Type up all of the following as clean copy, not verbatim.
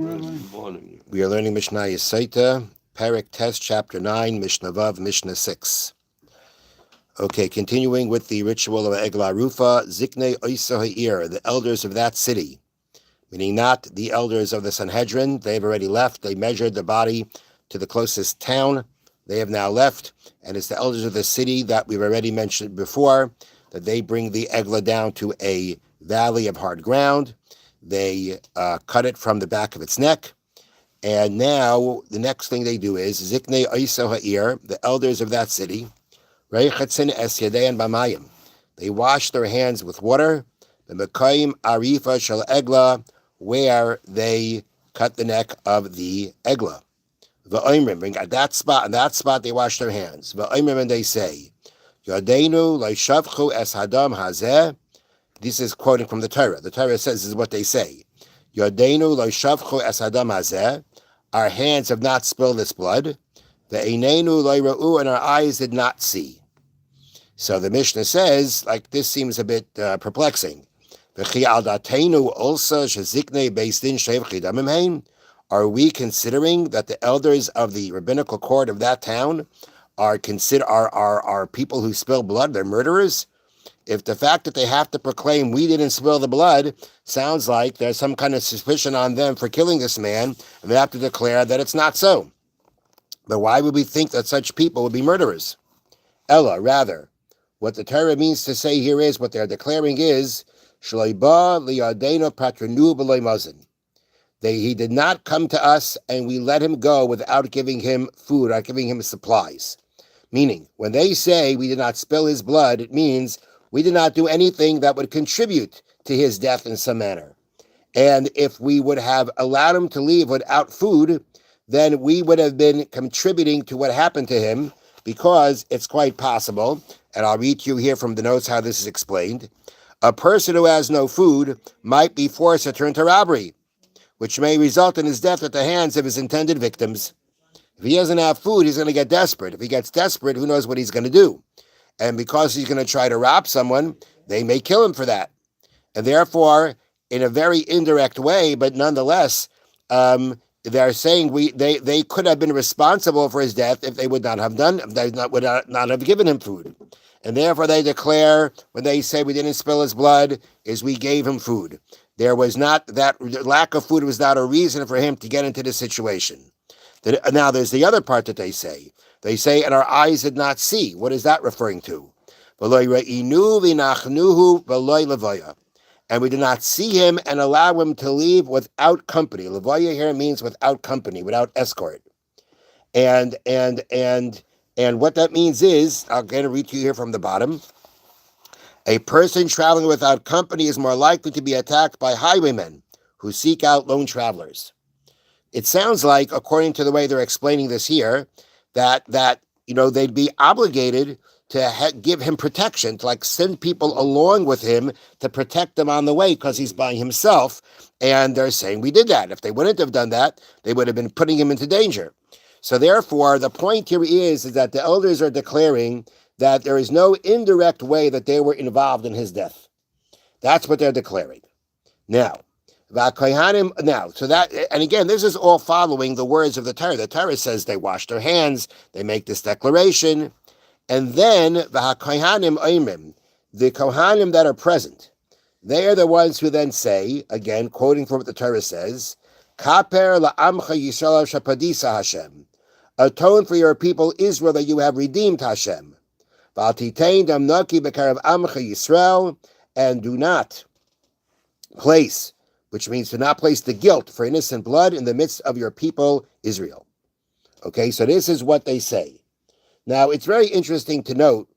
Morning. We are learning Mishna Sotah, Parak Test, Chapter 9, Mishnah Vav, Mishnah 6. Okay, continuing with the ritual of Eglah Rufa, Ziknei Oisa Ha'ir, the elders of that city, meaning not the elders of the Sanhedrin. They've already left. They measured the body to the closest town. They have now left, and it's the elders of the city that we've already mentioned before, that they bring the Eglah down to a valley of hard ground. They cut it from the back of its neck. And now the next thing they do is Ziknei Oisa Ha'ir, the elders of that city, Reichatzin Es Yadein Bamayim. They wash their hands with water, the Mekayim Arifa Shel Eglah, where they cut the neck of the Eglah. V'oimrim, at that spot they wash their hands. V'oimrim, and they say, Yadeinu Leishavchu Es Hadam Hazeh. This is quoting from the Torah. The Torah says this is what they say. Yadeinu Leishavchu Es Hadam Hazeh. Our hands have not spilled this blood. Ve'einenu leira'u, and our eyes did not see. So the Mishnah says, like, this seems a bit perplexing. V'chi al dateinu also sheziknei beis din shevchi damim hein. Are we considering that the elders of the rabbinical court of that town are people who spill blood? They're murderers. If the fact that they have to proclaim we didn't spill the blood sounds like there's some kind of suspicion on them for killing this man, and they have to declare that it's not so. But why would we think that such people would be murderers? Ella, rather, what the Torah means to say here is, what they're declaring is, Shleiba liyadena patronu b'loy mazin. He did not come to us, and we let him go without giving him food, without giving him supplies. Meaning, when they say we did not spill his blood, it means we did not do anything that would contribute to his death in some manner. And if we would have allowed him to leave without food, then we would have been contributing to what happened to him, because it's quite possible, and I'll read to you here from the notes how this is explained, a person who has no food might be forced to turn to robbery, which may result in his death at the hands of his intended victims. If he doesn't have food, he's going to get desperate. If he gets desperate, who knows what he's going to do? And because he's going to try to rob someone, they may kill him for that. And therefore, in a very indirect way, but nonetheless, they're saying they could have been responsible for his death if they would not have given him food. And therefore they declare, when they say we didn't spill his blood, is we gave him food. There was not, that lack of food was not a reason for him to get into this situation. Now there's the other part that they say. They say, and our eyes did not see. What is that referring to? And we did not see him and allow him to leave without company. Levaya here means without company, without escort. And what that means is, I'm going to read to you here from the bottom. A person traveling without company is more likely to be attacked by highwaymen who seek out lone travelers. It sounds like, according to the way they're explaining this here, that they'd be obligated to give him protection, to send people along with him to protect them on the way because he's by himself. And they're saying we did that. If they wouldn't have done that, they would have been putting him into danger. So therefore, the point here is that the elders are declaring that there is no indirect way that they were involved in his death. That's what they're declaring. Now, so that, and again, this is all following the words of the Torah. The Torah says they wash their hands, they make this declaration, and then the kohanim that are present, they are the ones who then say, again, quoting from what the Torah says, Kaper la'amcha Yisrael shapadisa Hashem, atone for your people Israel that you have redeemed Hashem. V'altitein damnaki b'karav amcha Yisrael, and do not place, which means to not place the guilt for innocent blood in the midst of your people, Israel. Okay, so this is what they say. Now, it's very interesting to note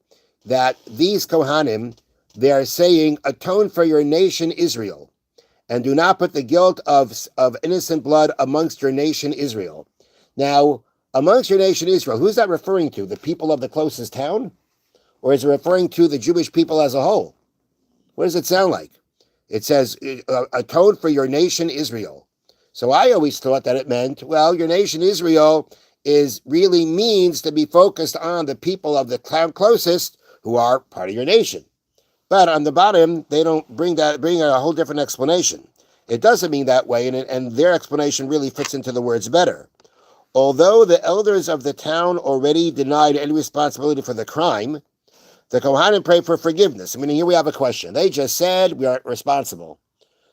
that these Kohanim, they are saying, atone for your nation, Israel, and do not put the guilt of innocent blood amongst your nation, Israel. Now, amongst your nation, Israel, who's that referring to? The people of the closest town? Or is it referring to the Jewish people as a whole? What does it sound like? It says, atone for your nation, Israel. So I always thought that it meant, well, your nation, Israel, really means to be focused on the people of the closest who are part of your nation. But on the bottom, they don't bring a whole different explanation. It doesn't mean that way, and their explanation really fits into the words better. Although the elders of the town already denied any responsibility for the crime, the Kohanim pray for forgiveness. I mean, here we have a question. They just said we aren't responsible.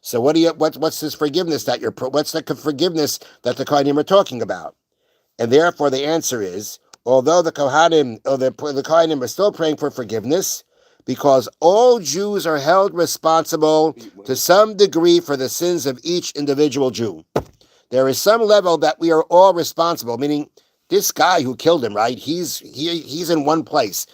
So what's this forgiveness what's the forgiveness that the Kohanim are talking about? And therefore the answer is, although the Kohanim are still praying for forgiveness, because all Jews are held responsible to some degree for the sins of each individual Jew. There is some level that we are all responsible, meaning this guy who killed him, right? He's in one place.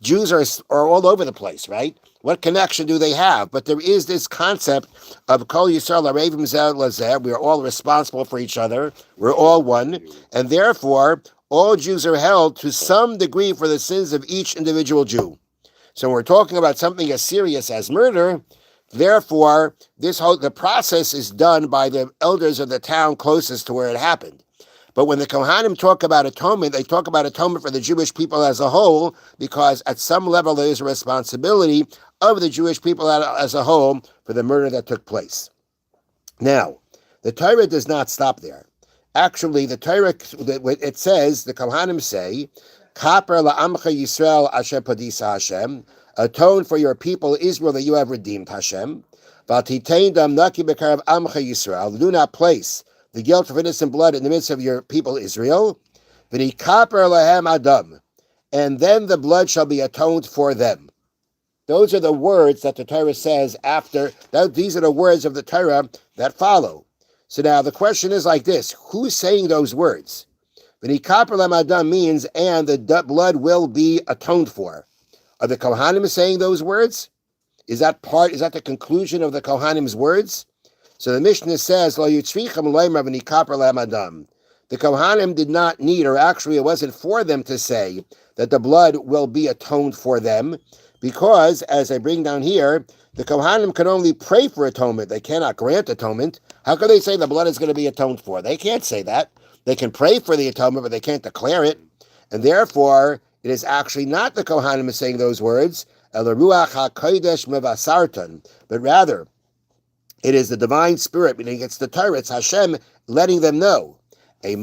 Jews are all over the place, right? What connection do they have? But there is this concept of Kol Yisrael Arevim Zeh Lazeh. We are all responsible for each other. We're all one. And therefore, all Jews are held to some degree for the sins of each individual Jew. So when we're talking about something as serious as murder, therefore, the process is done by the elders of the town closest to where it happened. But when the Kohanim talk about atonement, they talk about atonement for the Jewish people as a whole, because at some level there is a responsibility of the Jewish people as a whole for the murder that took place. Now, the Torah does not stop there. Actually, the Torah, it says, the Kohanim say, Kaper la'amcha Yisrael asher padisa Hashem, atone for your people Israel that you have redeemed Hashem, v'atitein dam naki b'karav amcha Yisrael, do not place the guilt of innocent blood in the midst of your people Israel, v'nikaper lahem adam, and then the blood shall be atoned for them. Those are the words that the Torah says after, these are the words of the Torah that follow. So now the question is like this, who's saying those words? V'nikaper lahem adam means, and the blood will be atoned for. Are the Kohanim saying those words? Is that the conclusion of the Kohanim's words? So the Mishnah says, Lo yitzricham loimer v'nikaper lahem adam. The Kohanim did not need, or actually it wasn't for them to say that the blood will be atoned for them, because, as I bring down here, the Kohanim can only pray for atonement. They cannot grant atonement. How can they say the blood is going to be atoned for? They can't say that. They can pray for the atonement, but they can't declare it. And therefore, it is actually not the Kohanim saying those words, El Ruach HaKodesh Mevasartan, but rather, it is the divine spirit, meaning it's the Torah, it's Hashem letting them know. That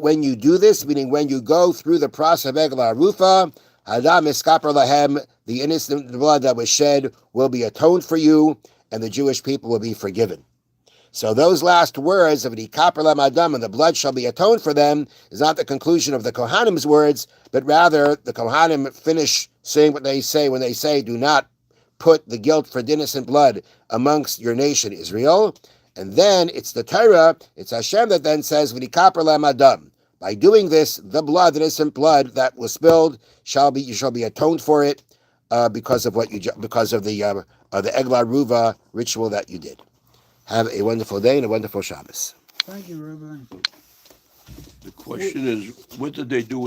when you do this, meaning when you go through the process of Egla Rufa, Hadam Eskaper Lahem, the innocent blood that was shed will be atoned for you, and the Jewish people will be forgiven. So those last words of Nikaper Lahem Adam, and the blood shall be atoned for them, is not the conclusion of the Kohanim's words, but rather the Kohanim finish saying what they say when they say, do not put the guilt for innocent blood amongst your nation Israel. And then it's the Torah, it's Hashem that then says, V'nikaper lahem adam. By doing this, the blood, innocent blood that was spilled, you shall be atoned for it because of the Egla Ruva ritual that you did. Have a wonderful day and a wonderful Shabbos. Thank you, Rabbi. The question is, what did they do